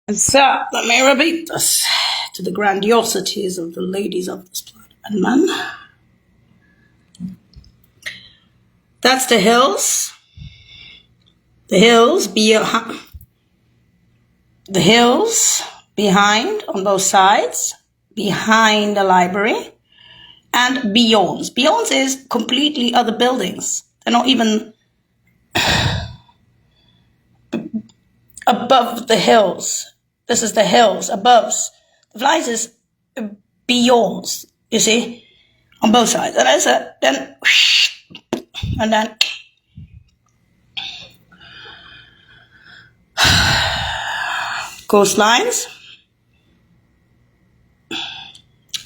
And so, let me repeat this to the grandiosities of the ladies of this planet and men. That's the hills. The hills behind on both sides, behind the library, and beyond. Beyond is completely other buildings. They're not even above the hills. This is the hills above. The flies is beyond, you see, on both sides. And I said, then, and then, coastlines,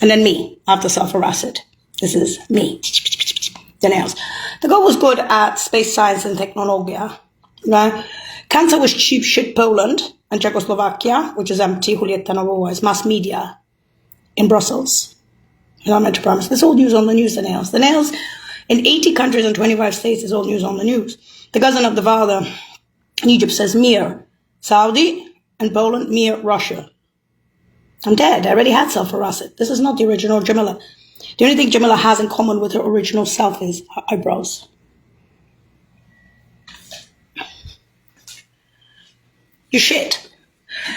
and then me after sulfur acid. This is me. The nails. The girl was good at space science and technology. Right? Cancer was cheap shit Poland and Czechoslovakia, which is empty, Julieta Novoa, is mass media in Brussels. And I'm meant to promise. This is all news on the news, the nails. The nails in 80 countries and 25 states is all news on the news. The cousin of the father in Egypt says Mir, Saudi, and Poland, Mir, Russia. I'm dead. I already had sulfur acid. This is not the original Jamila. The only thing Jamila has in common with her original self is her eyebrows. You shit.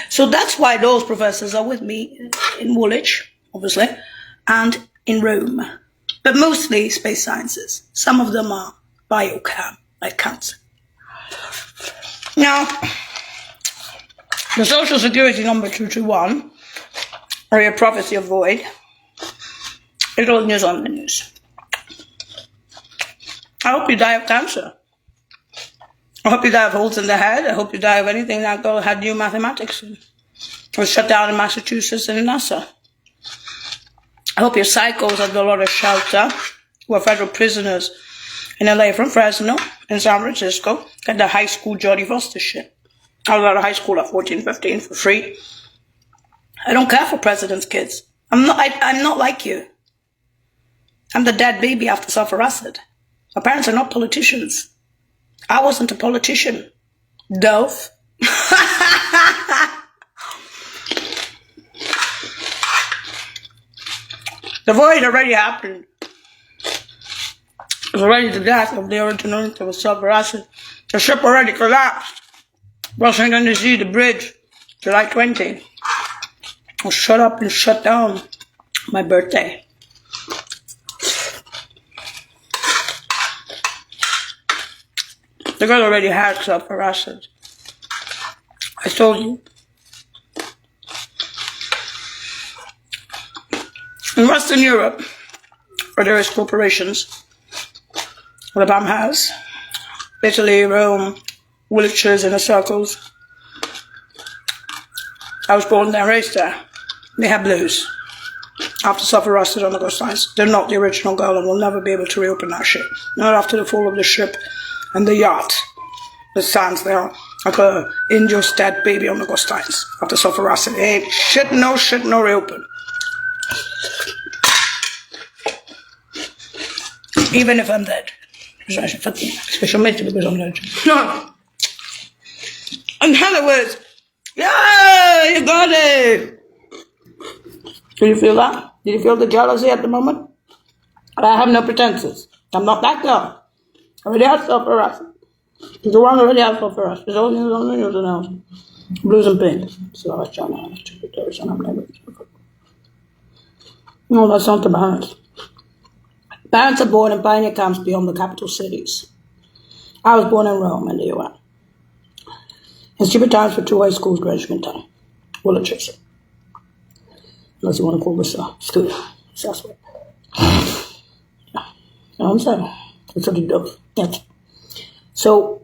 So that's why those professors are with me in Woolwich, obviously, and in Rome. But mostly space sciences. Some of them are biochem, like cancer. Now, the social security number 221, or your prophecy of void, is all news on the news. I hope you die of cancer. I hope you die of holes in the head. I hope you die of anything that had new mathematics or shut down in Massachusetts and in NASA. I hope your psychos at the Dolores Shelter, who are federal prisoners in LA from Fresno and San Francisco, get the high school Jodie Foster shit. I was out of high school at 14, 15 for free. I don't care for president's kids. I'm not like you. I'm the dead baby after sulfur acid. My parents are not politicians. I wasn't a politician. Dove. The void already happened. It was already the death of the original of the sulfur acid. The ship already collapsed. Washington DC, the bridge, July 20. Was shut up and shut down. My birthday. The girl already had sulfur acid. I told you. In Western Europe, where there is corporations, the BAM has, Italy, Rome, villages, inner circles. I was born there, raised there. They have blues. After sulfur acid on the coastlines. They're not the original girl and will never be able to reopen that shit. Not after the fall of the ship and the yacht that stands there like a India's dead baby on the coastlines after sulfur acid. Ain't shit, no reopen. Even if I'm dead. Specialmente because I'm dead. No. In other words, yeah, you got it. Do you feel that? Do you feel the jealousy at the moment? I have no pretenses. I'm not that girl. I already had sulfur acid. The one already had sulfur acid. There's only on the news now. Blues and pinks. So I was trying to no, that's not the parents. Parents are born in pioneer camps beyond the capital cities. I was born in Rome, in the UN. In stupid times for two high schools, Greenwich Town. Woolwich. Unless you want to call this a school. It's that's what. Yeah. You know what I'm saying? It's what it does. Yes. So,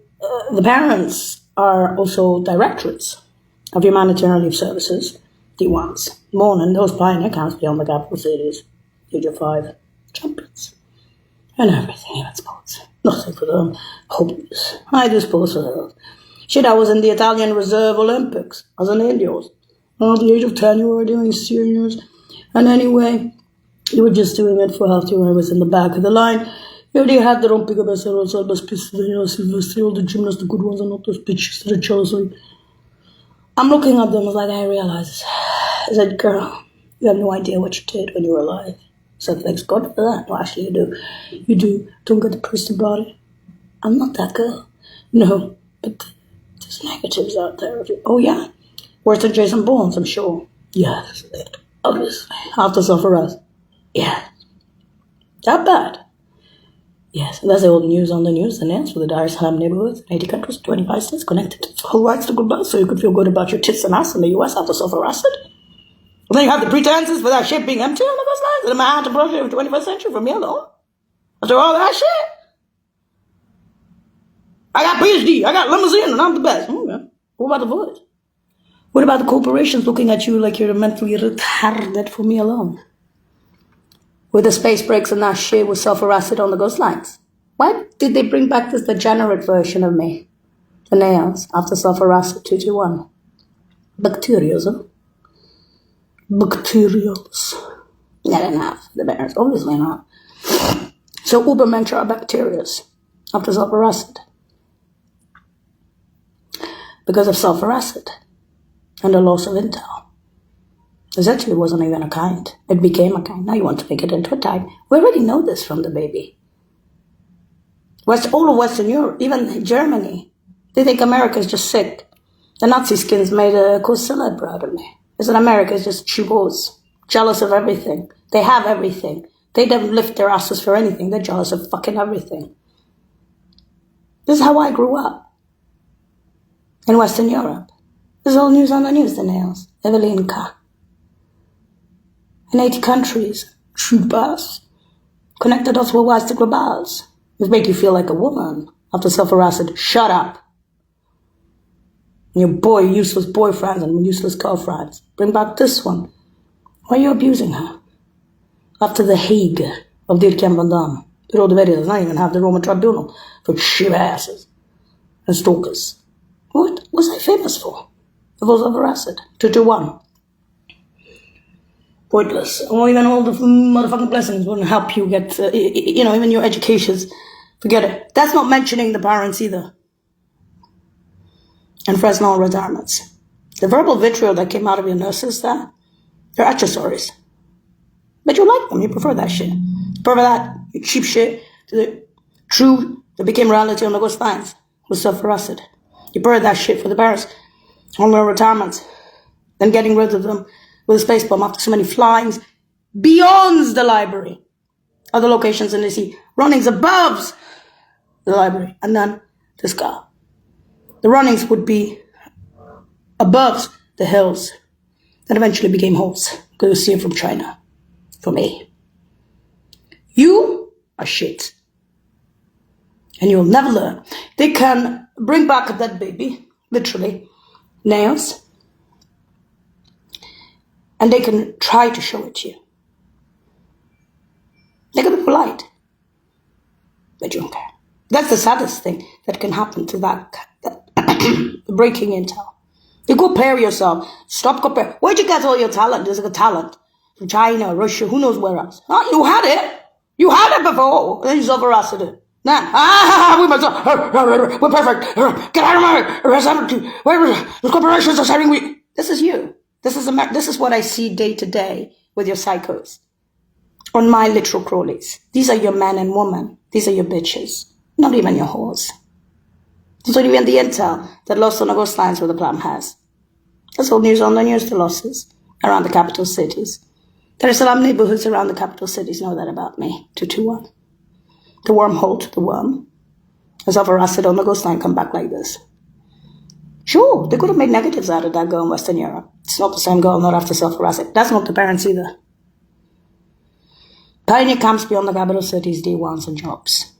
the parents are also directorates of humanitarian relief services, D1s, born in those pioneer camps beyond the capital cities, age of 5, champions, and everything in sports. Nothing for them. Hopeless. I do sports for them. Shit, I was in the Italian Reserve Olympics as an Indios. At the age of 10, you were doing seniors. And anyway, you were just doing it for health. You were in the back of the line. You already had the Rompica Besseros, Silvestri, all the gymnasts, the good ones, and not those bitches that are jealous. I'm looking at them like I realize. I said, girl, you have no idea what you did when you were alive. So thanks God for that. Well, actually, you do. You do. Don't get depressed about it. I'm not that girl. No, but there's negatives out there. Oh, yeah. Worse than Jason Bourne, I'm sure. Yes, obviously. After self-arrest. Yeah. That bad. Yes, that's the old news on the news. The nails for the Dar es Salaam neighborhoods in 80 countries, 25 states connected to whole rights to goodbye, so you could feel good about your tits and ass in the US after self-arrested. And then you have the pretenses for that shit being empty on the coastlines of the Manhattan Project of the 21st century for me alone. After all that shit. I got PhD, I got limousine, and I'm the best. Okay. What about the voice? What about the corporations looking at you like you're mentally retarded for me alone? With the space breaks and that shit was self-arrested on the ghost lines. Why did they bring back this degenerate version of me? The nails after self-arrested 221. Bacterias, huh? Bacterials. Yeah, they're not. The bears, obviously not. So Ubermensch are bacterias after self-arrested. Because of self-arrested and the loss of intel. Essentially, it wasn't even a kind. It became a kind. Now you want to make it into a type. We already know this from the baby. All of Western Europe, even Germany, they think America is just sick. The Nazi skins made a co-celeb out of me. Is that America is just chibos, jealous of everything. They have everything. They don't lift their asses for anything. They're jealous of fucking everything. This is how I grew up. In Western Europe. This is all news on the news, the nails. Evelinka. In 80 countries, chupas, connected us with wise to globals. It make you feel like a woman after self-arrested. Shut up. And your useless boyfriends and useless girlfriends. Bring back this one. Why are you abusing her? After the Hague of Dirk-Jan Van Damme. The Rode Verre does not even have the Roman tribunal for shiva asses and stalkers. What was I famous for? It was self-arrested. 221. Pointless. Or even all the motherfucking blessings wouldn't help you get, even your educations. Forget it. That's not mentioning the parents either. And Fresnel retirements. The verbal vitriol that came out of your nurses there, they're accessories. But you like them. You prefer that shit. You prefer that cheap shit to the true that became reality on the ghost lines was self-arrested. You prefer that shit for the parents on their retirements. Then getting rid of them with a space bomb after so many flyings beyond the library. Other locations in the sea, runnings above the library, and then the sky. The runnings would be above the hills that eventually became holes, because you see it from China, for me. You are shit. And you'll never learn. They can bring back a dead baby, literally, nails, and they can try to show it to you. They can be polite, but you don't care. That's the saddest thing that can happen to that breaking intel. You compare yourself. Stop comparing. Where'd you get all your talent? There's a talent from China, Russia, who knows where else. Oh, you had it. You had it before. Then you self-arrested it. Now, we're perfect. Get out of my the corporations are saying we. This is you. This is what I see day to day with your psychos. On my literal crawlies. These are your men and women. These are your bitches. Not even your whores. It's not even the intel that lost on the ghost lines where the plan has. That's all news on the news, the losses around the capital cities. There are some neighborhoods around the capital cities know that about me. 221. The wormhole to the worm. As self-arrested on the ghost line come back like this. Sure, they could have made negatives out of that girl in Western Europe. It's not the same girl, not after self-arrested. That's not the parents either. Pioneer camps beyond the capital cities, D1s and jobs.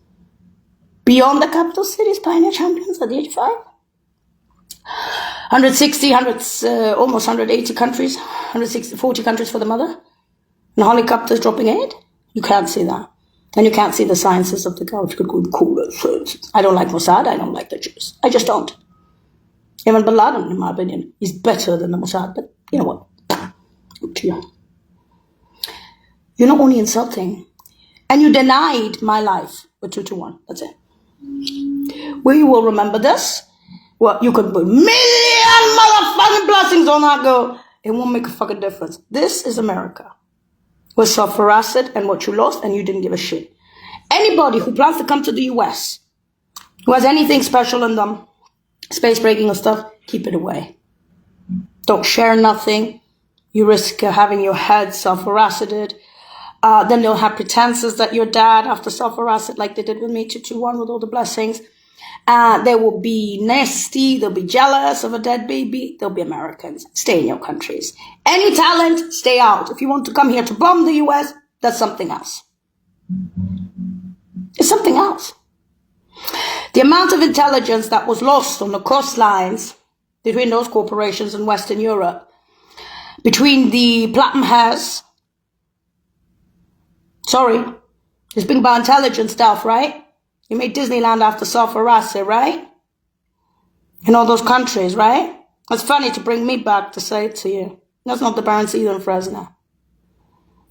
Beyond the capital cities, pioneer champions at the age of 5. 160, almost 180 countries, 40 countries for the mother. And helicopters dropping aid. You can't see that. And you can't see the sciences of the girl. Which could be cool. I don't like Mossad. I don't like the Jews. I just don't. Even Bin Laden, in my opinion, is better than the Mossad. But you know what? Up to you. You're not only insulting. And you denied my life with 221. That's it. Where you will remember this? Well, you could put millions motherfucking blessings on that girl. It won't make a fucking difference. This is America. With sulfuric acid and what you lost and you didn't give a shit. Anybody who plans to come to the US, who has anything special in them, space breaking or stuff, keep it away. Don't share nothing. You risk having your head sulfuric acided. Then they'll have pretenses that you're dead after sulfuric acid, like they did with me, 221 with all the blessings. They will be nasty. They'll be jealous of a dead baby. They'll be Americans. Stay in your countries. Any talent, stay out. If you want to come here to bomb the US, that's something else. It's something else. The amount of intelligence that was lost on the coastlines between those corporations in Western Europe, between the Platinum House, it's been about intelligence stuff, right? You made Disneyland after sulfuric acid, right? In all those countries, right? It's funny to bring me back to say it to you. That's not the parents either in Fresno.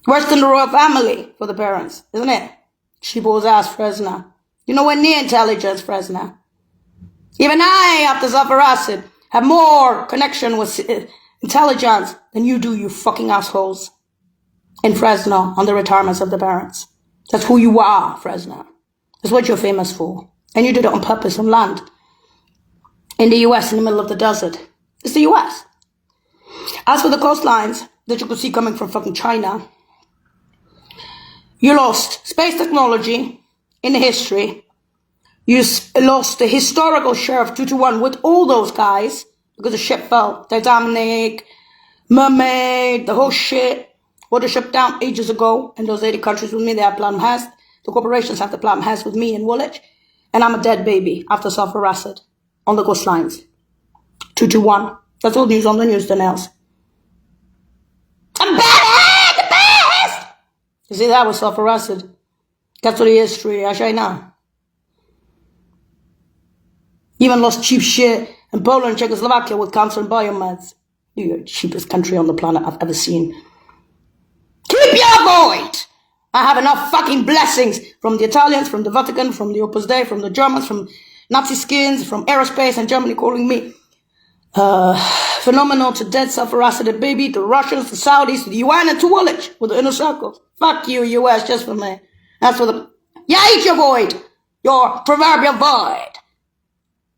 Worse than the royal family for the parents, isn't it? Sheeple's ass, Fresno. You're nowhere near intelligence, Fresno. Even I, after sulfuric acid, have more connection with intelligence than you do, you fucking assholes. In Fresno, on the retirements of the parents. That's who you are, Fresno. That's what you're famous for. And you did it on purpose on land. In the US, in the middle of the desert. It's the US. As for the coastlines that you could see coming from fucking China, you lost space technology in history. You lost the historical share of 2-1 with all those guys because the ship fell. Titanic, Mermaid, the whole shit. Water ship down ages ago in those 80 countries with me. They have Platinum House. The corporations have the Platinum House with me in Woolwich. And I'm a dead baby after sulfuric acid on the coastlines. 2-1. That's all news on the news, then else. I'm bad, the best! You see, that was sulfuric acid. That's what the history, I say now. Even lost cheap shit in Poland and Czechoslovakia with cancer and biomeds. You're the cheapest country on the planet I've ever seen. Keep your void! I have enough fucking blessings from the Italians, from the Vatican, from the Opus Dei, from the Germans, from Nazi skins, from aerospace and Germany calling me phenomenal to dead sulfuric acid baby, to Russians, to Saudis, to the UN, and to Woolwich with the inner circle. Fuck you, US, just for me. That's for the... Yeah, eat your void! Your proverbial void!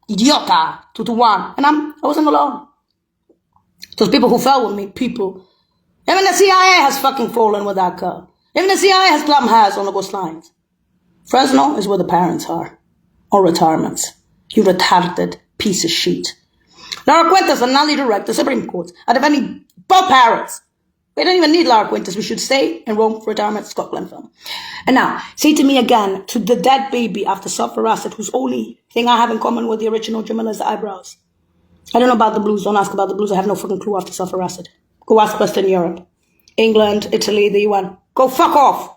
Idiota! 2-1. And I wasn't alone. Those people who fell with me, people... Even the CIA has fucking fallen with that girl. Even the CIA has Platinum House on the coastlines. Fresno is where the parents are. On retirements. You retarded piece of shit. Laura Quintas and Nally Direct, the Supreme Court, are defending both parents. We don't even need Laura Quintas. We should stay in Rome for retirement, Scotland film. And now, say to me again, to the dead baby after sulfuric acid, whose only thing I have in common with the original Jamila is the eyebrows. I don't know about the blues. Don't ask about the blues. I have no fucking clue after sulfuric acid. Go ask Western Europe. England, Italy, the UN. Go fuck off.